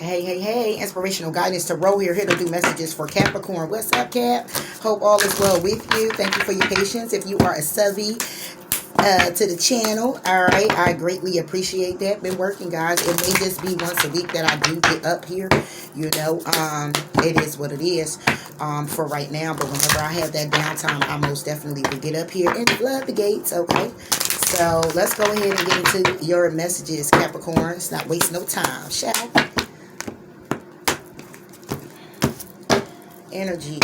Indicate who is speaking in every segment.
Speaker 1: Hey, inspirational guidance to roll here to do messages for Capricorn. What's up, Cap? Hope all is well with you. Thank you for your patience. If you are a subby to the channel, all right, I greatly appreciate that. Been working, guys. It may just be once a week that I do get up here. You know, it is what it is for right now. But whenever I have that downtime, I most definitely will get up here and flood the gates, okay? So let's go ahead and get into your messages, Capricorn. Let's not waste no time, shall we? Energy.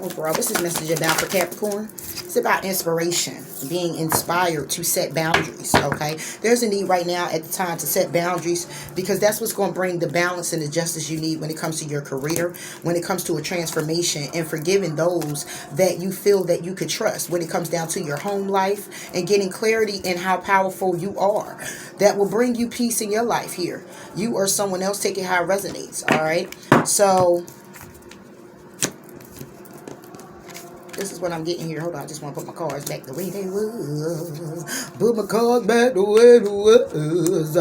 Speaker 1: Oh, bro, what's this message about for Capricorn? It's about inspiration, being inspired to set boundaries, okay? There's a need right now at the time to set boundaries because that's what's going to bring the balance and the justice you need when it comes to your career, when it comes to a transformation, and forgiving those that you feel that you could trust when it comes down to your home life and getting clarity in how powerful you are. That will bring you peace in your life here. You or someone else, take it how it resonates, all right? So this is what I'm getting here. Hold on, I just want to put my cards back the way they was. Put my cards back the way they was.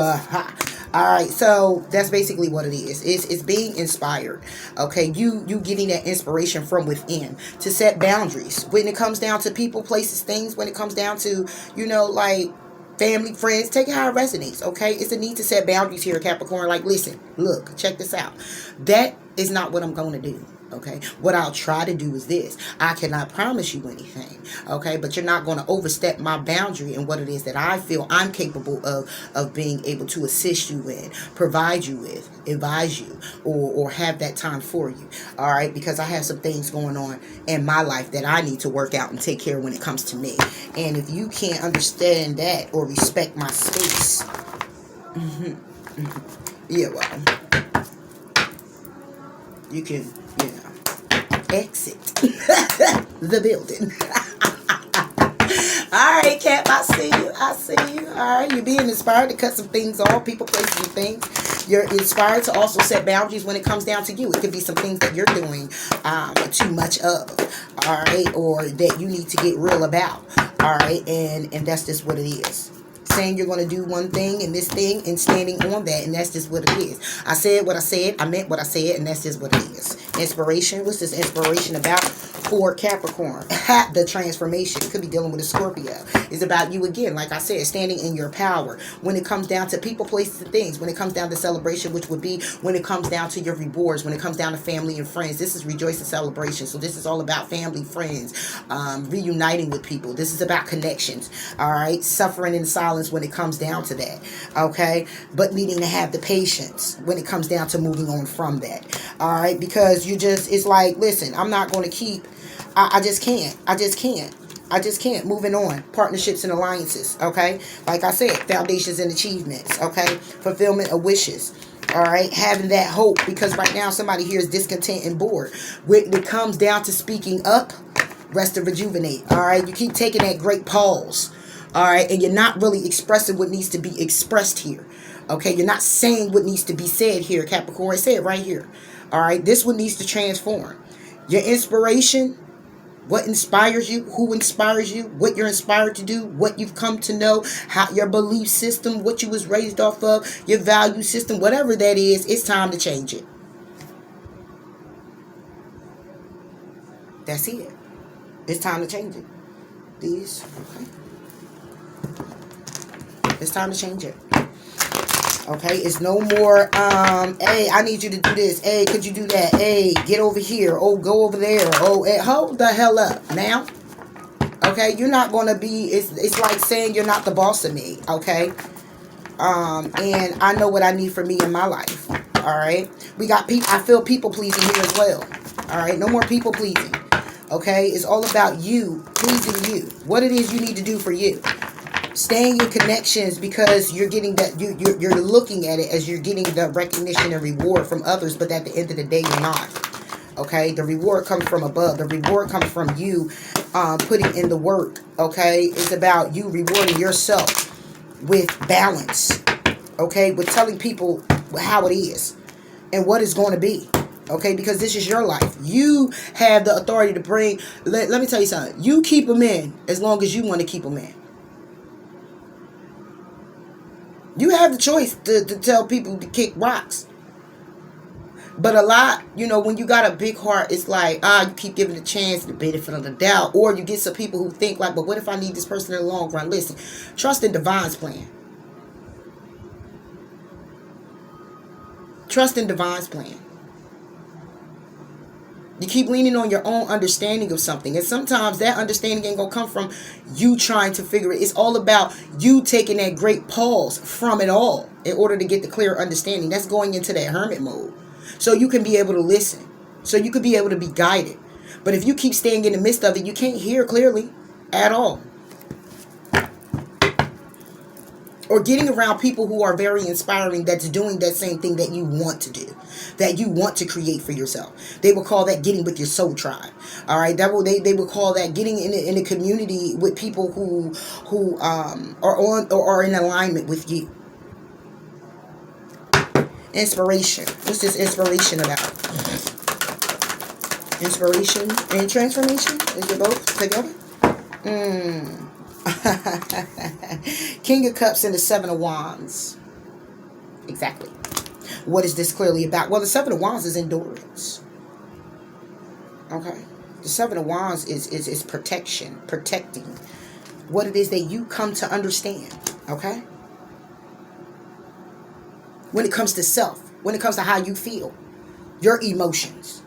Speaker 1: Alright, so that's basically what it is. It's being inspired. Okay, you getting that inspiration from within to set boundaries. When it comes down to people, places, things, when it comes down to, you know, like family, friends, take it how it resonates, okay? It's a need to set boundaries here, Capricorn. Like, listen, look, check this out. That is not what I'm going to do. Okay, what I'll try to do is this. I cannot promise you anything, okay, but you're not going to overstep my boundary and what it is that I feel I'm capable of being able to assist you in, provide you with, advise you, or have that time for you, all right, because I have some things going on in my life that I need to work out and take care of when it comes to me. And if you can't understand that or respect my space, yeah, well, you can, you know, exit the building. All right, Cap, I see you. All right, you're being inspired to cut some things off, people, places, and things. You're inspired to also set boundaries when it comes down to you. It could be some things that you're doing too much of, all right, or that you need to get real about, all right, and that's just what it is. Saying you're going to do one thing and this thing and standing on that, and that's just what it is. I said what I said, I meant what I said, and that's just what it is. Inspiration, what's this inspiration about for Capricorn? The transformation. It could be dealing with a Scorpio. It's about you again, like I said, standing in your power. When it comes down to people, places, and things, when it comes down to celebration, which would be when it comes down to your rewards, when it comes down to family and friends. This is rejoice and celebration. So this is all about family, friends, reuniting with people. This is about connections, all right? Suffering in silence when it comes down to that, okay? But needing to have the patience when it comes down to moving on from that, all right? Because you just, it's like, listen, I'm not going to keep, I just can't. Moving on. Partnerships and alliances, okay? Like I said, foundations and achievements, okay? Fulfillment of wishes, all right? Having that hope, because right now somebody here is discontent and bored. When it comes down to speaking up, rest and rejuvenate, all right? You keep taking that great pause, all right? And you're not really expressing what needs to be expressed here, okay? You're not saying what needs to be said here, Capricorn. Say it right here, all right? This one needs to transform. Your inspiration, what inspires you, who inspires you, what you're inspired to do, what you've come to know, how your belief system, what you was raised off of, your value system, whatever that is, it's time to change it. That's it. It's time to change it. These, okay. It's time to change it. Okay, it's no more, hey, I need you to do this. Hey, could you do that? Hey, get over here. Oh, go over there. Oh, hey, hold the hell up now. Okay, you're not going to be, it's like saying you're not the boss of me, okay? And I know what I need for me in my life, all right? We got people, I feel people pleasing here as well, all right? No more people pleasing, okay? It's all about you, pleasing you, what it is you need to do for you. Staying in connections because you're getting that, you're looking at it as you're getting the recognition and reward from others, but at the end of the day, you're not. Okay, the reward comes from above. The reward comes from you putting in the work. Okay, it's about you rewarding yourself with balance. Okay, with telling people how it is and what it's going to be. Okay, because this is your life. You have the authority to bring. Let me tell you something. You keep them in as long as you want to keep them in. You have the choice to tell people to kick rocks. But a lot, when you got a big heart, it's like, you keep giving a chance, the benefit of the doubt. Or you get some people who think like, but what if I need this person in the long run? Listen, trust in Divine's plan. Trust in Divine's plan. You keep leaning on your own understanding of something. And sometimes that understanding ain't going to come from you trying to figure it. It's all about you taking that great pause from it all in order to get the clear understanding. That's going into that hermit mode. So you can be able to listen. So you can be able to be guided. But if you keep staying in the midst of it, you can't hear clearly at all. Or getting around people who are very inspiring, that's doing that same thing that you want to do, that you want to create for yourself. They will call that getting with your soul tribe. All right, they will call that getting in a community with people who are on or are in alignment with you. Inspiration. What's this inspiration about? Inspiration and transformation? Is it both together? King of Cups and the Seven of Wands. Exactly. What is this clearly about? Well, the Seven of Wands is endurance. Okay. The Seven of Wands is protection, protecting what it is that you come to understand. Okay. When it comes to self, when it comes to how you feel, your emotions.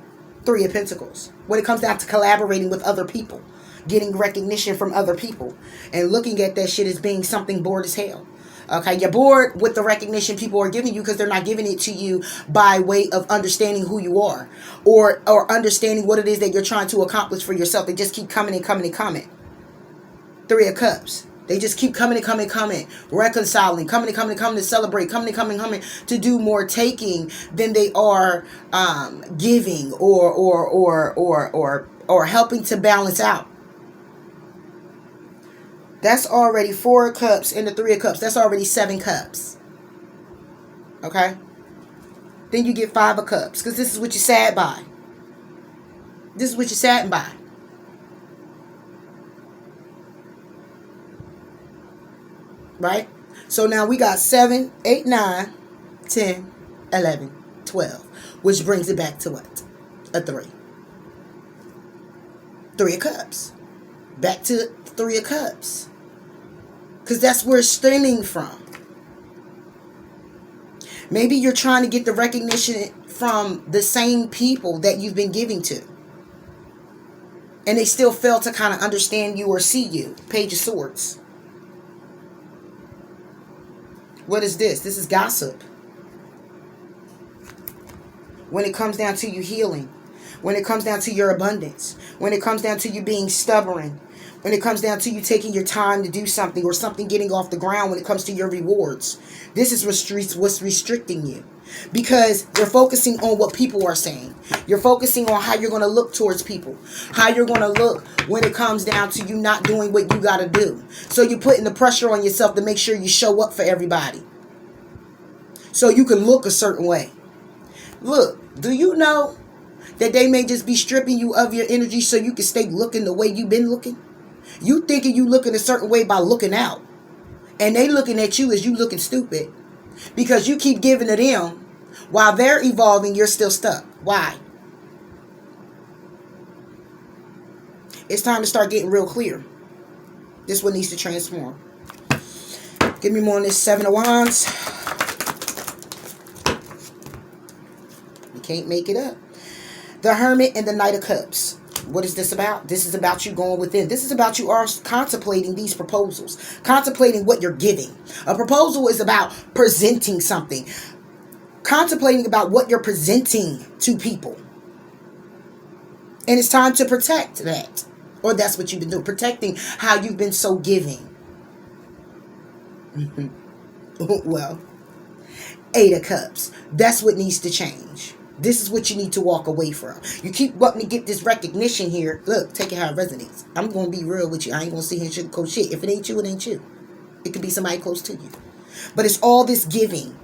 Speaker 1: Three of Pentacles. When it comes down to collaborating with other people, getting recognition from other people, and looking at that shit as being something bored as hell. Okay, you're bored with the recognition people are giving you because they're not giving it to you by way of understanding who you are or understanding what it is that you're trying to accomplish for yourself. They just keep coming and coming and coming. Three of Cups. They just keep coming and coming and coming, reconciling, coming and coming and coming to celebrate, coming and coming and coming to do more taking than they are giving or helping to balance out. That's already 4 of Cups and the 3 of Cups. That's already 7 cups. Okay? Then you get 5 of Cups because this is what you sat by. This is what you sat by. Right? So now we got 7, 8, 9, 10, 11, 12. Which brings it back to what? A 3. 3 of Cups. Back to 3 of Cups. Because that's where it's stemming from. Maybe you're trying to get the recognition from the same people that you've been giving to. And they still fail to kind of understand you or see you. Page of Swords. What is this? This is gossip. When it comes down to you healing. When it comes down to your abundance. When it comes down to you being stubborn. When it comes down to you taking your time to do something or something getting off the ground when it comes to your rewards. This is what's restricting you. Because you're focusing on what people are saying. You're focusing on how you're going to look towards people. How you're going to look when it comes down to you not doing what you got to do. So you're putting the pressure on yourself to make sure you show up for everybody. So you can look a certain way. Look, do you know that they may just be stripping you of your energy so you can stay looking the way you've been looking? You thinking you looking a certain way by looking out. And they looking at you as you looking stupid. Because you keep giving to them. While they're evolving, you're still stuck. Why? It's time to start getting real clear. This one needs to transform. Give me more on this 7 of Wands. You can't make it up. The Hermit and the Knight of Cups. What is this about? This is about you going within. This is about you are contemplating these proposals. Contemplating what you're giving. A proposal is about presenting something. Contemplating about what you're presenting to people. And it's time to protect that. Or that's what you've been doing. Protecting how you've been so giving. Well, 8 of Cups. That's what needs to change. This is what you need to walk away from. You keep wanting to get this recognition here. Look, take it how it resonates. I'm going to be real with you. I ain't going to sit here and sugarcoat shit. If it ain't you, it ain't you. It could be somebody close to you. But it's all this giving.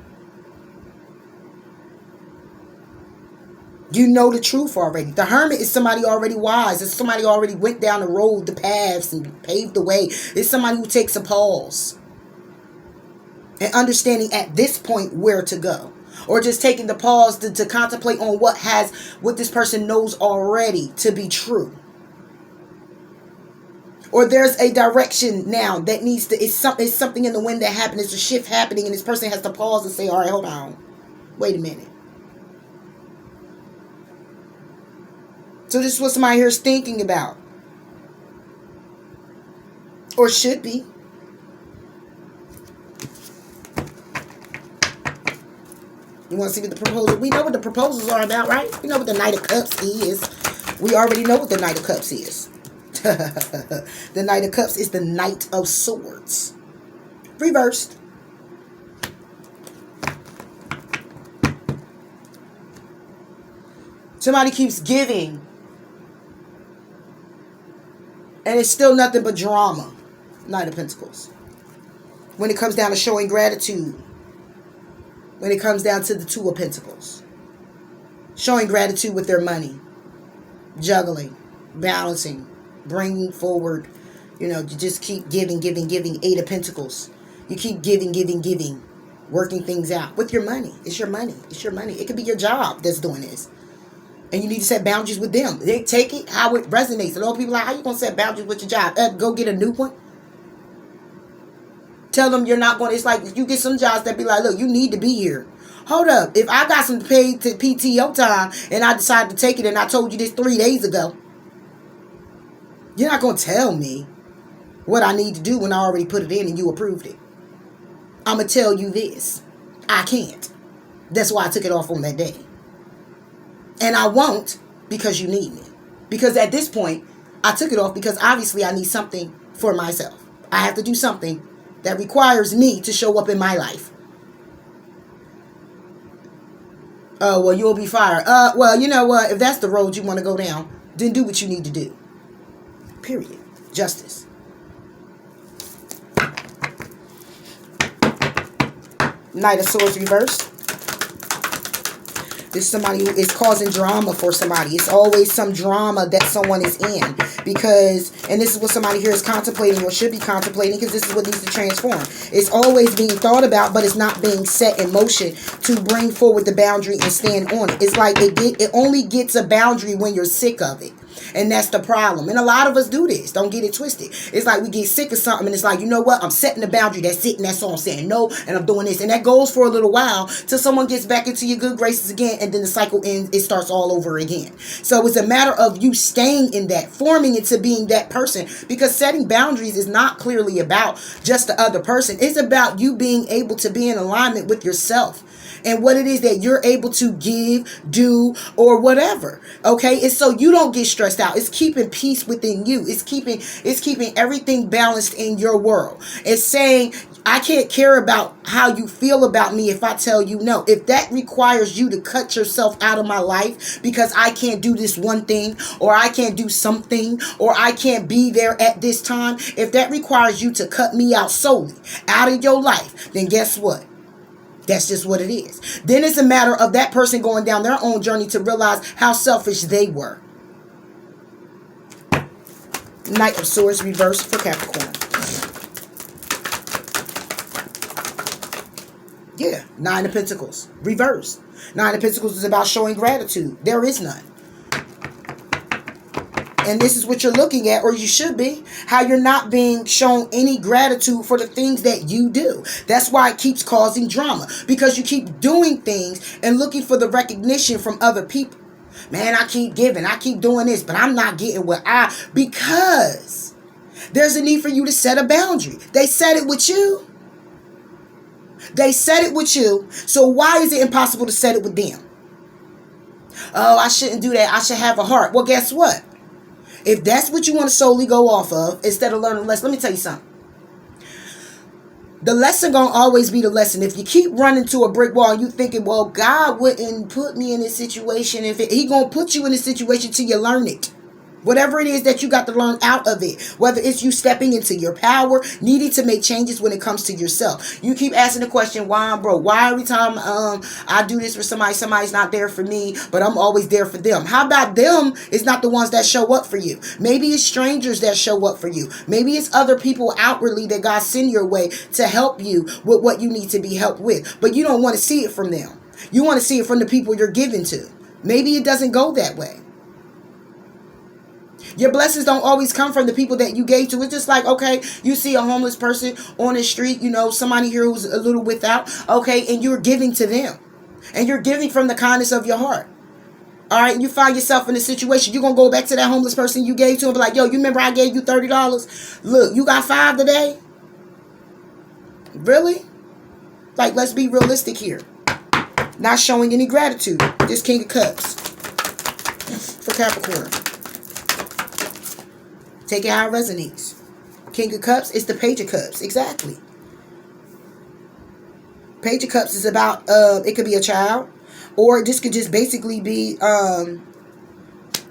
Speaker 1: You know the truth already. The Hermit is somebody already wise. It's somebody already went down the road, the paths, and paved the way. It's somebody who takes a pause. And understanding at this point where to go. or just taking the pause to contemplate on what this person knows already to be true. Or there's a direction now that needs to, it's something in the wind that happened. It's a shift happening, and this person has to pause and say, all right, hold on. Wait a minute. So this is what somebody here is thinking about. Or should be. You want to see what the proposal? We know what the proposals are about, right? We know what the Knight of Cups is. We already know what the Knight of Cups is. The Knight of Cups is the Knight of Swords. Reversed. Somebody keeps giving, and it's still nothing but drama. Knight of Pentacles. When it comes down to showing gratitude. When it comes down to the Two of Pentacles. Showing gratitude with their money. Juggling. Balancing. Bringing forward. You just keep giving. Eight of Pentacles. You keep giving. Working things out. With your money. It's your money. It could be your job that's doing this. And you need to set boundaries with them. They take it how it resonates. And all people are like, how you going to set boundaries with your job? Go get a new one. Tell them you're not going to. It's like you get some jobs that be like, look, you need to be here. Hold up. If I got some paid to PTO time and I decided to take it and I told you this 3 days ago, you're not going to tell me what I need to do when I already put it in and you approved it. I'm going to tell you this. I can't. That's why I took it off on that day. And I won't because you need me. Because at this point, I took it off because obviously I need something for myself. I have to do something that requires me to show up in my life. Oh, well, you'll be fired. Well, you know what? If that's the road you want to go down, then do what you need to do. Period. Justice. Knight of Swords reversed. This is somebody who is causing drama for somebody. It's always some drama that someone is in. Because, and this is what somebody here is contemplating or should be contemplating, because this is what needs to transform. It's always being thought about, but it's not being set in motion to bring forward the boundary and stand on it. It's like it only gets a boundary when you're sick of it. And that's the problem. And a lot of us do this. Don't get it twisted. It's like we get sick of something and it's like, you know what? I'm setting the boundary. That's it. And that's all I'm saying. No. And I'm doing this. And that goes for a little while till someone gets back into your good graces again. And then the cycle ends. It starts all over again. So it's a matter of you staying in that, forming into being that person. Because setting boundaries is not clearly about just the other person. It's about you being able to be in alignment with yourself. And what it is that you're able to give, do, or whatever. Okay? It's so you don't get stressed out. It's keeping peace within you. It's keeping everything balanced in your world. It's saying, I can't care about how you feel about me if I tell you no. If that requires you to cut yourself out of my life because I can't do this one thing, or I can't do something, or I can't be there at this time, if that requires you to cut me out solely out of your life, then guess what? That's just what it is. Then it's a matter of that person going down their own journey to realize how selfish they were. Knight of Swords reversed for Capricorn. Yeah, Nine of Pentacles reversed. Nine of Pentacles is about showing gratitude. There is none. And this is what you're looking at, or you should be, how you're not being shown any gratitude for the things that you do. That's why it keeps causing drama, because you keep doing things and looking for the recognition from other people. Man, I keep giving, I keep doing this, but I'm not getting because there's a need for you to set a boundary. They set it with you. They set it with you. So why is it impossible to set it with them? Oh, I shouldn't do that. I should have a heart. Well, guess what? If that's what you want to solely go off of, instead of learning less, let me tell you something. The lesson gonna always be the lesson. If you keep running to a brick wall and you thinking, well, God wouldn't put me in this situation, He gonna put you in this situation till you learn it. Whatever it is that you got to learn out of it, whether it's you stepping into your power, needing to make changes when it comes to yourself. You keep asking the question, why I'm broke? Why every time I do this for somebody's not there for me, but I'm always there for them? How about them is not the ones that show up for you? Maybe it's strangers that show up for you. Maybe it's other people outwardly that God send your way to help you with what you need to be helped with, but you don't want to see it from them. You want to see it from the people you're giving to. Maybe it doesn't go that way. Your blessings don't always come from the people that you gave to. It's just like, okay, you see a homeless person on the street, you know, somebody here who's a little without, okay, and you're giving to them. And you're giving from the kindness of your heart. All right, you find yourself in a situation, you're going to go back to that homeless person you gave to and be like, yo, you remember I gave you $30? Look, you got $5 today? Really? Like, let's be realistic here. Not showing any gratitude. This King of Cups for Capricorn. Take it how it resonates. King of Cups is the Page of Cups. Exactly. Page of Cups is about, it could be a child. Or this could just basically be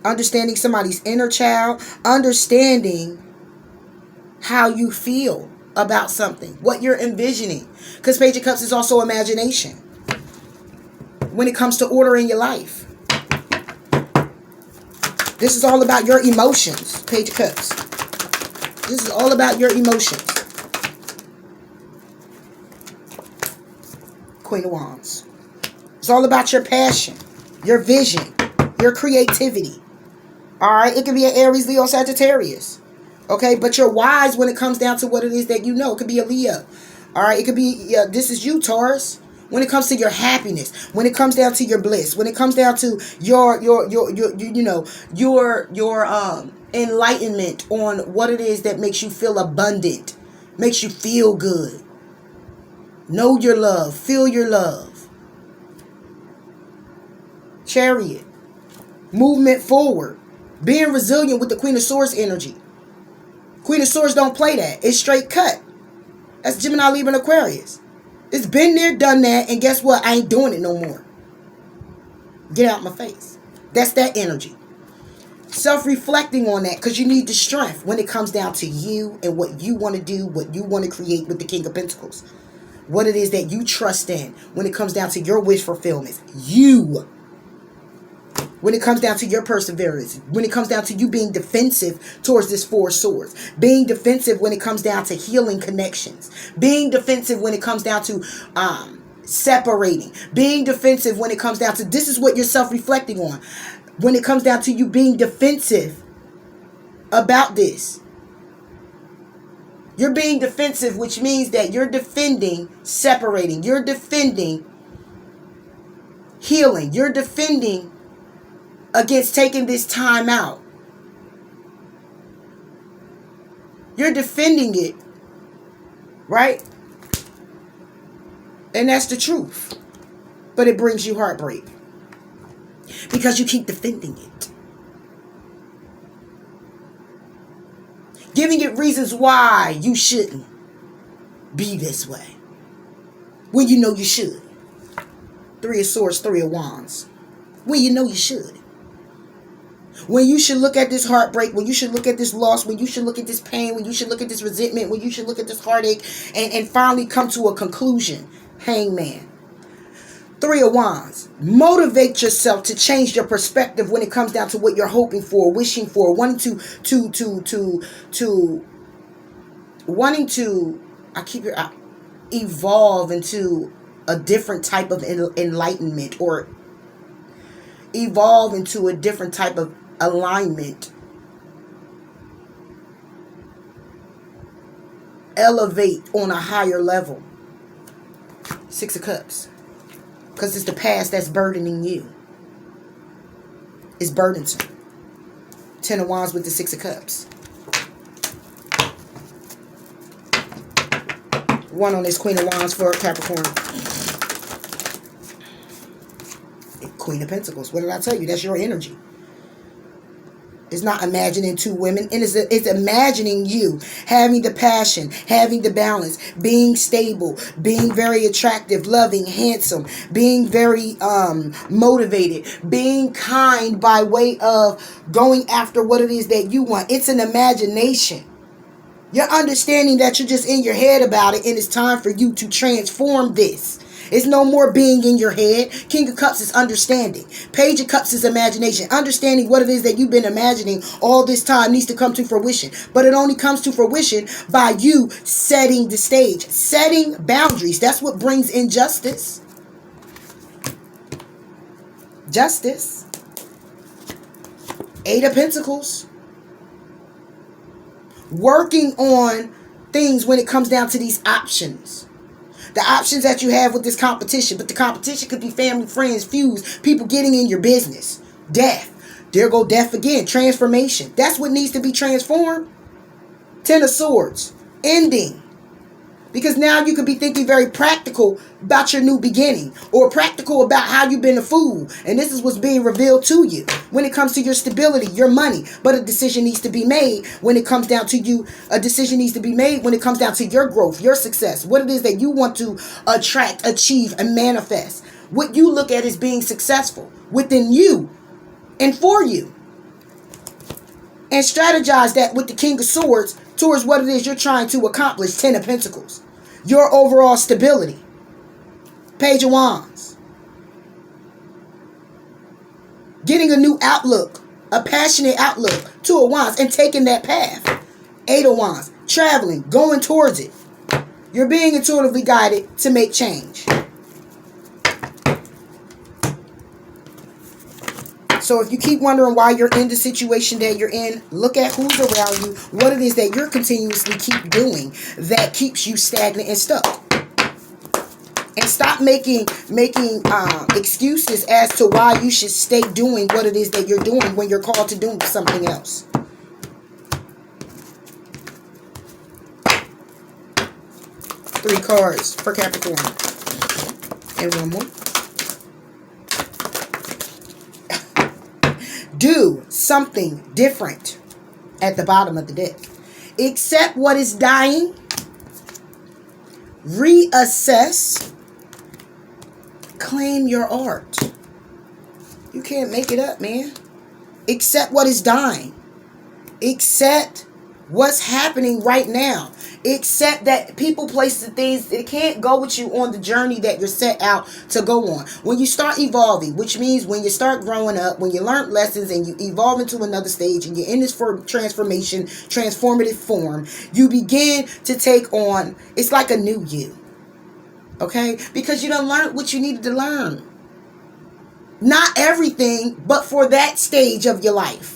Speaker 1: understanding somebody's inner child. Understanding how you feel about something. What you're envisioning. Because Page of Cups is also imagination. When it comes to order in your life. This is all about your emotions. Page of Cups. This is all about your emotions. Queen of Wands. It's all about your passion, your vision, your creativity. Alright? It could be an Aries, Leo, Sagittarius. Okay? But you're wise when it comes down to what it is that you know. It could be a Leo. Alright? It could be, this is you, Taurus. When it comes to your happiness, when it comes down to your bliss, when it comes down to your enlightenment on what it is that makes you feel abundant, makes you feel good. Know your love, feel your love. Chariot, movement forward, being resilient with the Queen of Swords energy. Queen of Swords don't play that. It's straight cut. That's Gemini, Libra, and Aquarius. It's been there, done that, and guess what? I ain't doing it no more. Get out my face. That's that energy. Self-reflecting on that, because you need the strength when it comes down to you and what you want to do, what you want to create with the King of Pentacles. What it is that you trust in when it comes down to your wish fulfillments. You. When it comes down to your perseverance. When it comes down to you being defensive towards this Four of Swords. Being defensive when it comes down to healing connections. Being defensive when it comes down to separating. Being defensive when it comes down to, this is what you're self-reflecting on. When it comes down to you being defensive about this. You're being defensive, which means that you're defending separating. You're defending healing. You're defending against taking this time out. You're defending it. Right? And that's the truth. But it brings you heartbreak. Because you keep defending it. Giving it reasons why you shouldn't be this way. When you know you should. Three of Swords, Three of Wands. When you know you should. When you should look at this heartbreak, when you should look at this loss, when you should look at this pain, when you should look at this resentment, when you should look at this heartache and finally come to a conclusion. Hangman. Three of Wands. Motivate yourself to change your perspective when it comes down to what you're hoping for, wishing for, wanting to evolve into a different type of enlightenment, or evolve into a different type of alignment. Elevate on a higher level. Six of Cups. Because it's the past that's burdening you. It's burdensome. Ten of Wands with the Six of Cups. One on this Queen of Wands for Capricorn. Queen of Pentacles. What did I tell you? That's your energy. It's not imagining two women. It's imagining you having the passion, having the balance, being stable, being very attractive, loving, handsome, being very motivated, being kind by way of going after what it is that you want. It's an imagination. You're understanding that you're just in your head about it, and it's time for you to transform this. It's no more being in your head. King of Cups is understanding. Page of Cups is imagination. Understanding what it is that you've been imagining all this time needs to come to fruition. But it only comes to fruition by you setting the stage. Setting boundaries. That's what brings injustice. Justice. Eight of Pentacles. Working on things when it comes down to these options. The options that you have with this competition. But the competition could be family, friends, feuds, people getting in your business. Death. There go death again. Transformation. That's what needs to be transformed. Ten of Swords. Ending. Because now you could be thinking very practical about your new beginning. Or practical about how you've been a fool. And this is what's being revealed to you. When it comes to your stability, your money. But a decision needs to be made when it comes down to you. A decision needs to be made when it comes down to your growth, your success. What it is that you want to attract, achieve, and manifest. What you look at as being successful within you and for you. And strategize that with the King of Swords towards what it is you're trying to accomplish. Ten of Pentacles. Your overall stability. Page of Wands. Getting a new outlook. A passionate outlook. Two of Wands. And taking that path. Eight of Wands. Traveling. Going towards it. You're being intuitively guided to make change. So if you keep wondering why you're in the situation that you're in, look at who's around you, what it is that you're continuously keep doing that keeps you stagnant and stuck. And stop making excuses as to why you should stay doing what it is that you're doing when you're called to do something else. Three cards for Capricorn. And one more. Do something different at the bottom of the deck. Accept what is dying. Reassess. Claim your art. You can't make it up, man. Accept what is dying. Accept what's happening right now. Accept that people, places, and things, it can't go with you on the journey that you're set out to go on. When you start evolving, which means when you start growing up, when you learn lessons and you evolve into another stage and you're in this transformation, transformative form, you begin to take on, it's like a new you. Okay? Because you done learned what you needed to learn. Not everything, but for that stage of your life.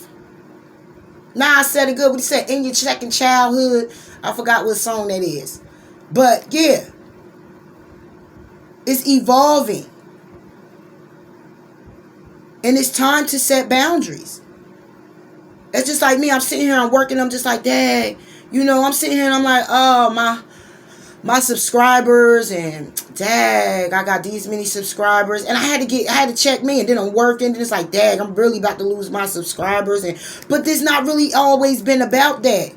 Speaker 1: Now I said it good. What he said, in your second childhood. I forgot what song that is. But yeah. It's evolving. And it's time to set boundaries. It's just like me. I'm sitting here, I'm working. I'm just like, dang. You know, I'm sitting here and I'm like, oh, my subscribers, and dang, I got these many subscribers, and I had to check me, and then I'm working, and it's like, dang, I'm really about to lose my subscribers, but this not really always been about that.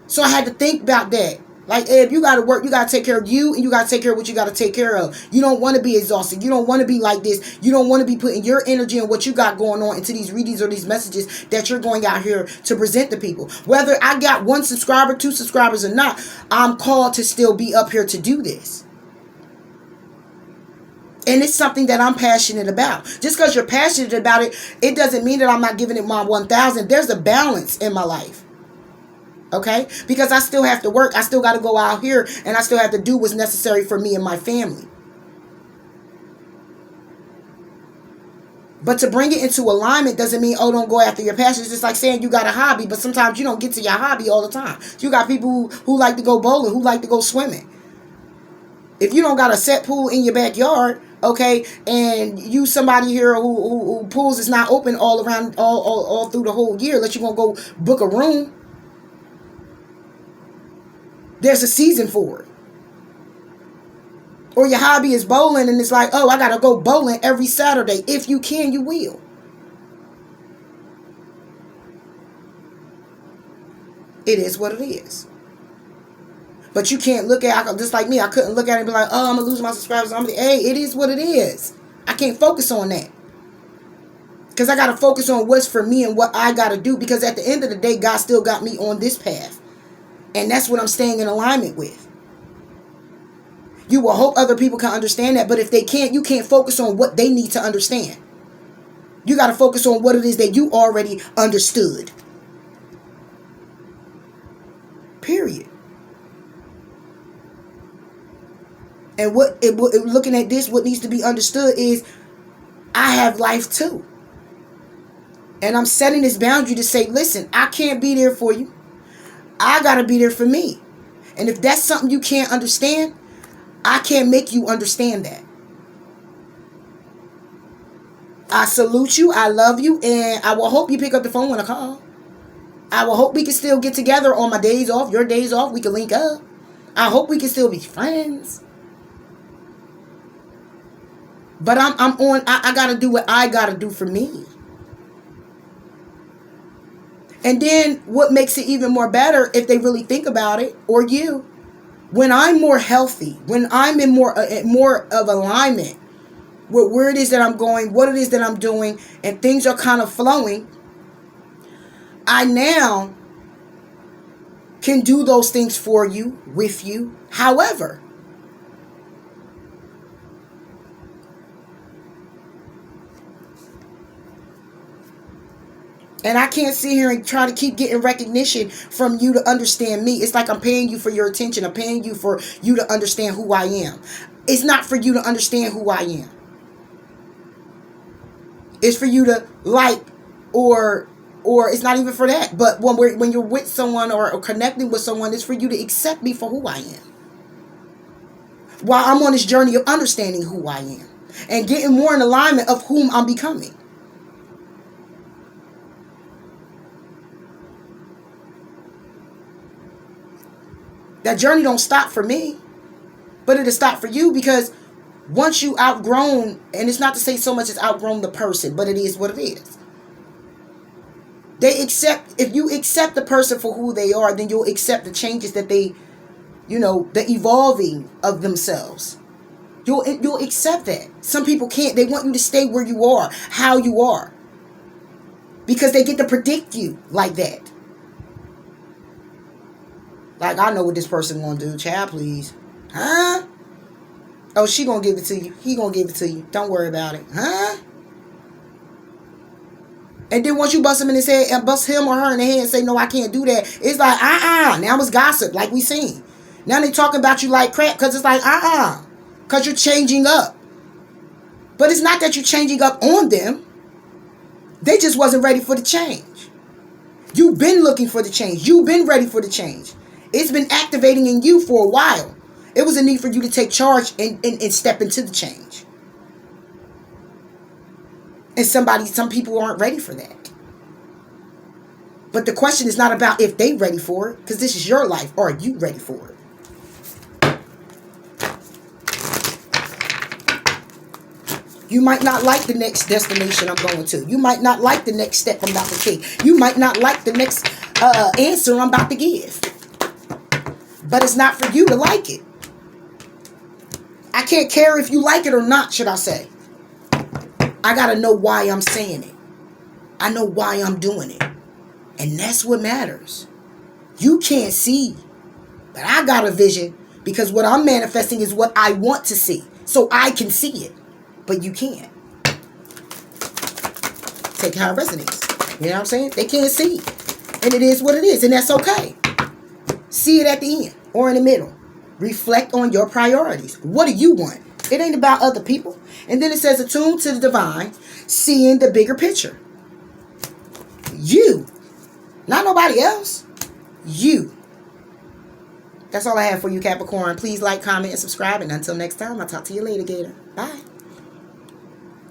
Speaker 1: So I had to think about that. Like, if you got to work, you got to take care of you, and you got to take care of what you got to take care of. You don't want to be exhausted. You don't want to be like this. You don't want to be putting your energy and what you got going on into these readings or these messages that you're going out here to present to people. Whether I got 1 subscriber, 2 subscribers or not, I'm called to still be up here to do this. And it's something that I'm passionate about. Just because you're passionate about it, it doesn't mean that I'm not giving it my 1,000. There's a balance in my life. Okay? Because I still have to work. I still got to go out here and I still have to do what's necessary for me and my family. But to bring it into alignment doesn't mean, oh, don't go after your passion. It's just like saying you got a hobby, but sometimes you don't get to your hobby all the time. You got people who like to go bowling, who like to go swimming. If you don't got a set pool in your backyard, okay, and you somebody here who pools is not open all around, all through the whole year, unless you're going to go book a room, there's a season for it. Or your hobby is bowling and it's like, oh, I got to go bowling every Saturday. If you can, you will. It is what it is. But you can't look at, just like me, I couldn't look at it and be like, oh, I'm going to lose my subscribers. Hey, it is what it is. I can't focus on that. Because I got to focus on what's for me and what I got to do. Because at the end of the day, God still got me on this path. And that's what I'm staying in alignment with. You will hope other people can understand that. But if they can't, you can't focus on what they need to understand. You got to focus on what it is that you already understood. Period. And looking at this, what needs to be understood is I have life too. And I'm setting this boundary to say, listen, I can't be there for you. I got to be there for me. And if that's something you can't understand, I can't make you understand that. I salute you. I love you. And I will hope you pick up the phone when I call. I will hope we can still get together on my days off, your days off. We can link up. I hope we can still be friends. But I got to do what I got to do for me. And then what makes it even more better, if they really think about it, or you, when I'm more healthy, when I'm in more of alignment with where it is that I'm going, what it is that I'm doing, and things are kind of flowing, I now can do those things for you, with you, however. And I can't sit here and try to keep getting recognition from you to understand me. It's like I'm paying you for your attention. I'm paying you for you to understand who I am. It's not for you to understand who I am. It's for you to like, or it's not even for that. But when you're with someone or connecting with someone, it's for you to accept me for who I am. While I'm on this journey of understanding who I am and getting more in alignment of whom I'm becoming. That journey don't stop for me, but it'll stop for you, because once you outgrown, and it's not to say so much as outgrown the person, but it is what it is. If you accept the person for who they are, then you'll accept the changes that they, the evolving of themselves. You'll accept that. Some people can't. They want you to stay where you are, how you are, because they get to predict you like that. Like, I know what this person gonna do. Child, please. Huh? Oh, she gonna give it to you. He gonna give it to you. Don't worry about it. Huh? And then once you bust him in his head and bust him or her in the head and say, no, I can't do that, it's like, now it's gossip, like we seen. Now they talking about you like crap, because it's like, because you're changing up. But it's not that you're changing up on them. They just wasn't ready for the change. You've been looking for the change. You've been ready for the change. It's been activating in you for a while. It was a need for you to take charge and step into the change. And some people aren't ready for that. But the question is not about if they ready for it, because this is your life. Are you ready for it? You might not like the next destination I'm going to. You might not like the next step I'm about to take. You might not like the next answer I'm about to give. But it's not for you to like it. I can't care if you like it or not, should I say. I got to know why I'm saying it. I know why I'm doing it. And that's what matters. You can't see, but I got a vision, because what I'm manifesting is what I want to see. So I can see it, but you can't. Take how it resonates. You know what I'm saying? They can't see. And it is what it is, and that's okay. See it at the end or in the middle. Reflect on your priorities. What do you want? It ain't about other people. And then it says, attune to the divine, seeing the bigger picture. You. Not nobody else. You. That's all I have for you, Capricorn. Please like, comment, and subscribe. And until next time, I'll talk to you later, Gator. Bye.